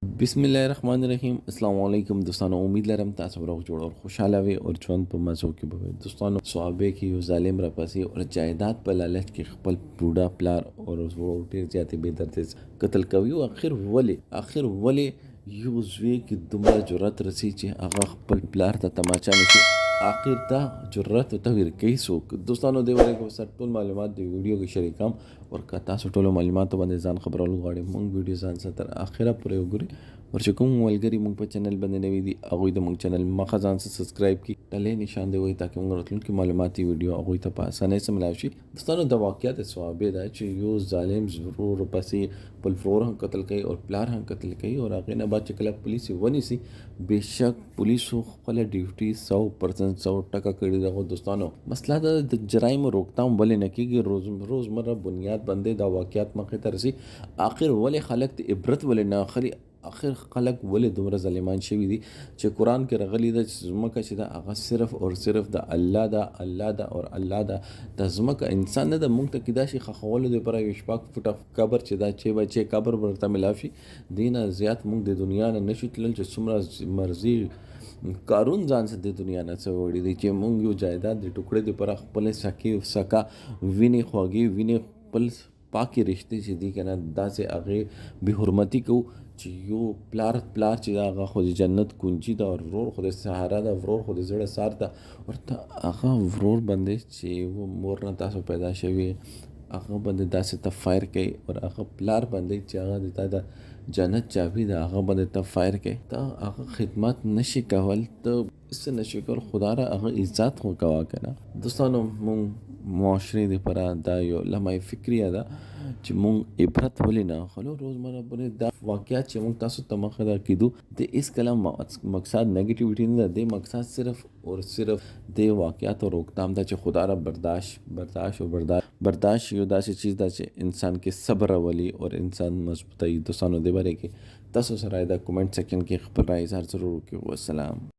बिस्मिल्लाहिर्रहमानिर्रहीम अस्सलाम वालेकुम दोस्तों। उम्मीद लरम तासु रोग जोड़ और खुशहाल वे और चंद पर मज़ो के बवे दोस्तों स्वाबे की यो जालिम रपासी और जायदाद पर लालच के खपल बूढ़ा प्लार और वो ढेर जाते बेदर्द कत्ल कवियो आखिर वले यो जुए की दुमरा जुरत रसी चे आगा खपल प्लार ता तमाचा नसी आखिर ता जुर्रत तवीर कई सोक दोस्तों देवरे को सटुल मालूमात दे वीडियो के शरीकाम और कता सटोलो मालूमात बंदे जान खबरलू गाड़ी मंग वीडियो जान सतर आखिरा पूरे उगरी और चकुम वलगरी मंग पर चैनल बंदे नवी दी अगोई द मंग चैनल मखा जान से सब्सक्राइब की टले निशान दे वही ताकि मंग रतलून की मालूमाती वीडियो अगोई ता पासाने से मिलावशी दोस्तों द वाक़यात स्वाबे दा च यो जालिम जरूर पसी पल फ्लोर हं कत्ल कई और प्लार हं कत्ल कई और आगे ना बात चकला पुलिस वनी सी बेशक पुलिस खपल ड्यूटी 100% 100% कड़ी रहो दोस्तों मसला द जराइम रोकथाम वले न की रोज़मर्रा बुनियाद बंदे दा वाक़यात मखे तरसी आखिर वले खलक इबरत वले ना खली आखिर खलक वले दुमरा ज़लिमान शवी दी चे कुरान के रगली दा जुमका चिदा आगा सिर्फ और सिर्फ दा अल्लाह दा और अल्लाह दा दा जुमका इंसान दा मुंग तक किदाशी खखवल दे पर यशपाक फुटा कबर चिदा चे बचे कबर बरता मिलाफी दीना ज़ियात मुंग दे दुनिया न नशितल चे सुमरा मर्जी कारून जान से दे दुनिया न सवड़ी दी चे मुंग यो जायदाद दे टुकड़े दे पर खपले सकी सका विने ख्वागी विने पल पाकि रिश्ते से दी कहना दा से आगे बेहरमती को यो प्लार ची आगा खुद जन्नत कुंजी दा और व्रोर खुद सहारा दा व्रोर खुद जड़ा सार दा और ता आगा व्रोर बंदे ची वो मोर न तासो पैदा शवी आगा बंदे दा से तफायर के और आगा प्लार बंदे ची आगा देता दा जन्नत चाबी दा आगा बंदे तफायर के ता आगा खिदमत नशी कवल तो इससे नशी कवल खुदारा आगा इज्जत हो कवा के ना दोस्तों मुंग मुआशरे दे परा दा यो लम्हाई फिक्रिया दा چې مونږ عبرت ولې نه اخلو روزمره باندې دا واقعیت چې مونږ تاسو ته مخه کیدو د اس کلام مقصد نیگیټیویټي نه ده د مقصد صرف اور صرف د واقعیت او روکتام دا چې خدا را برداشت یو داسې چیز دا چې انسان کې صبر ولي اور انسان مضبوطی دوستانو دی باره کې تاسو سره دا کمنټ سیکشن کې خپل رائے اظهار ضرور وکړئ والسلام